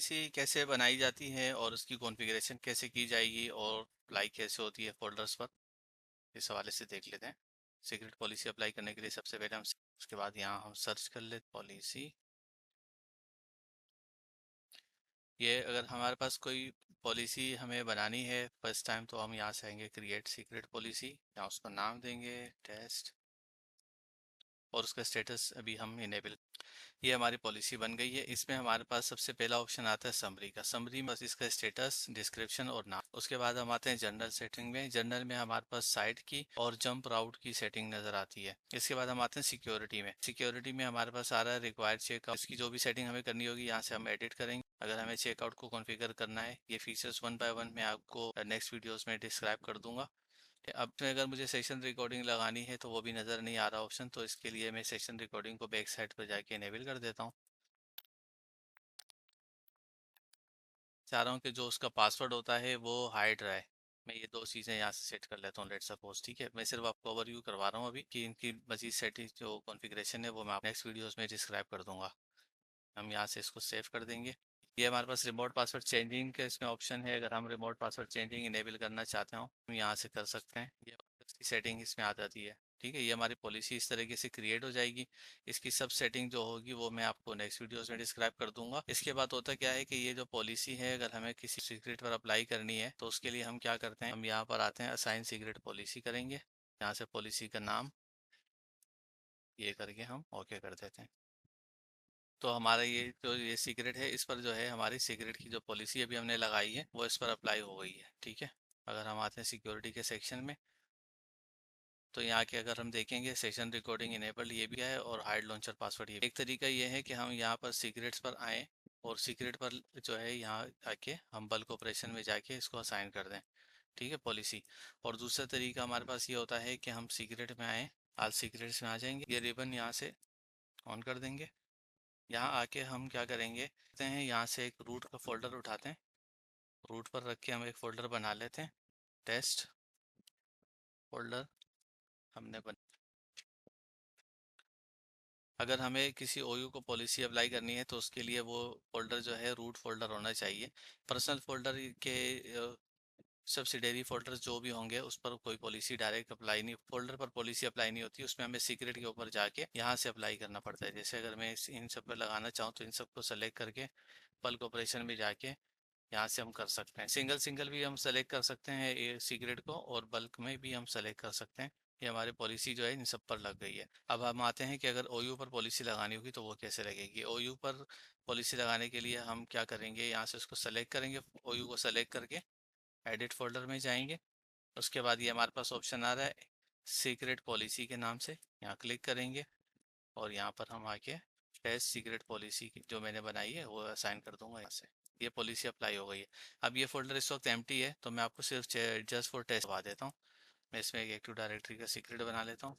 Policy कैसे बनाई जाती है और उसकी कॉन्फ़िगरेशन कैसे की जाएगी और अप्लाई कैसे होती है फ़ोल्डर्स पर, इस हवाले से देख लेते हैं। सीक्रेट पॉलिसी अप्लाई करने के लिए सबसे पहले हम उसके बाद यहाँ हम सर्च कर लेते पॉलिसी। ये अगर हमारे पास कोई पॉलिसी हमें बनानी है फर्स्ट टाइम तो हम यहाँ से आएंगे क्रिएट सीक्रेट पॉलिसी, यहाँ उसको नाम देंगे टेस्ट और उसका स्टेटस अभी हम इनेबल। ये हमारी पॉलिसी बन गई है। इसमें हमारे पास सबसे पहला ऑप्शन आता है समरी का। समरी में बस इसका स्टेटस, डिस्क्रिप्शन और नाम। उसके बाद हम आते हैं जनरल सेटिंग में। जनरल में हमारे पास साइट की और जंप राउट की सेटिंग नजर आती है। इसके बाद हम आते हैं सिक्योरिटी में। सिक्योरिटी में हमारे पास आ रहा है रिक्वायर्ड चेकआउट। इसकी जो भी सेटिंग हमें करनी होगी यहाँ से हम एडिट करेंगे। अगर हमें चेकआउट को कॉन्फ़िगर करना है, ये फीचर्स वन बाय वन मैं आपको नेक्स्ट वीडियोस में डिस्क्राइब कर दूंगा। अब में अगर मुझे सेशन रिकॉर्डिंग लगानी है तो वो भी नज़र नहीं आ रहा ऑप्शन, तो इसके लिए मैं सेशन रिकॉर्डिंग को बैक साइड पर जाके इनेबल कर देता हूँ। चाह रहा हूँ कि जो उसका पासवर्ड होता है वो हाइड रहे। मैं ये दो चीज़ें यहाँ से सेट कर लेता हूँ लेट्स सपोज। ठीक है, मैं सिर्फ आपको ओवरव्यू करवा रहा हूँ अभी कि इनकी मजीद सेटिंग जो कॉन्फ़िगरेशन है वो मैं आप नेक्स्ट वीडियोस में डिस्क्राइब कर दूंगा। हम यहाँ से इसको सेव कर देंगे। ये हमारे पास रिमोट पासवर्ड चेंजिंग का इसमें ऑप्शन है। अगर हम रिमोट पासवर्ड चेंजिंग इनेबल करना चाहते हो हम यहाँ से कर सकते हैं। ये इसकी सेटिंग इसमें आ जाती है। ठीक है, ये हमारी पॉलिसी इस तरीके से क्रिएट हो जाएगी। इसकी सब सेटिंग जो होगी वो मैं आपको नेक्स्ट वीडियोस में डिस्क्राइब कर दूंगा। इसके बाद होता क्या है कि ये जो पॉलिसी है अगर हमें किसी सीक्रेट पर अप्लाई करनी है तो उसके लिए हम क्या करते हैं, हम यहाँ पर आते हैं असाइन सीक्रेट पॉलिसी करेंगे। यहाँ से पॉलिसी का नाम ये करके हम ओके कर देते हैं। तो हमारा ये जो ये सीक्रेट है इस पर जो है हमारी सीक्रेट की जो पॉलिसी अभी हमने लगाई है वो इस पर अप्लाई हो गई है। ठीक है, अगर हम आते हैं सिक्योरिटी के सेक्शन में तो यहाँ के अगर हम देखेंगे सेशन रिकॉर्डिंग इनेबल्ड ये भी है और हाइड लॉन्चर पासवर्ड ये। एक तरीका ये है कि हम यहाँ पर सीक्रेट्स पर आएँ और सीक्रेट पर जो है यहाँ आके हम बल्क ऑपरेशन में जाके इसको असाइन कर दें। ठीक है, पॉलिसी। और दूसरा तरीका हमारे पास ये होता है कि हम सीक्रेट में आएँ, आल सीक्रेट्स में आ जाएंगे, ये रिबन यहाँ से ऑन कर देंगे। यहाँ आके हम क्या करेंगे हैं, यहाँ से एक रूट का फोल्डर उठाते हैं, रूट पर रख के हम एक फोल्डर बना लेते हैं, टेस्ट फोल्डर हमने अगर हमें किसी ओयू को पॉलिसी अप्लाई करनी है तो उसके लिए वो फोल्डर जो है रूट फोल्डर होना चाहिए। पर्सनल फोल्डर के सब्सिडरी फोल्डर्स जो भी होंगे उस पर कोई पॉलिसी डायरेक्ट अप्लाई नहीं, फोल्डर पर पॉलिसी अप्लाई नहीं होती, उसमें हमें सीक्रेट के ऊपर जाके यहाँ से अप्लाई करना पड़ता है। जैसे अगर मैं इन सब पर लगाना चाहूँ तो इन सबको सेलेक्ट करके बल्क ऑपरेशन में जाके यहाँ से हम कर सकते हैं। सिंगल सिंगल भी हम सेलेक्ट कर सकते हैं ये सीक्रेट को और बल्क में भी हम सेलेक्ट कर सकते हैं। ये हमारी पॉलिसी जो है इन सब पर लग गई है। अब हम आते हैं कि अगर ओयू पर पॉलिसी लगानी होगी तो वो कैसे लगेगी। ओयू पर पॉलिसी लगाने के लिए हम क्या करेंगे, यहाँ से उसको सेलेक्ट करेंगे, ओयू को सेलेक्ट करके एडिट फोल्डर में जाएंगे। उसके बाद ये हमारे पास ऑप्शन आ रहा है सीक्रेट पॉलिसी के नाम से, यहाँ क्लिक करेंगे और यहाँ पर हम आके टेस्ट सीक्रेट पॉलिसी जो मैंने बनाई है वो असाइन कर दूंगा। यहाँ से ये पॉलिसी अप्लाई हो गई है। अब ये फोल्डर इस वक्त एम्प्टी है तो मैं आपको सिर्फ जस्ट फॉर टेस्ट दबा देता हूँ। मैं इसमें एक एक्टिव डायरेक्टरी का सीक्रेट बना लेता हूँ।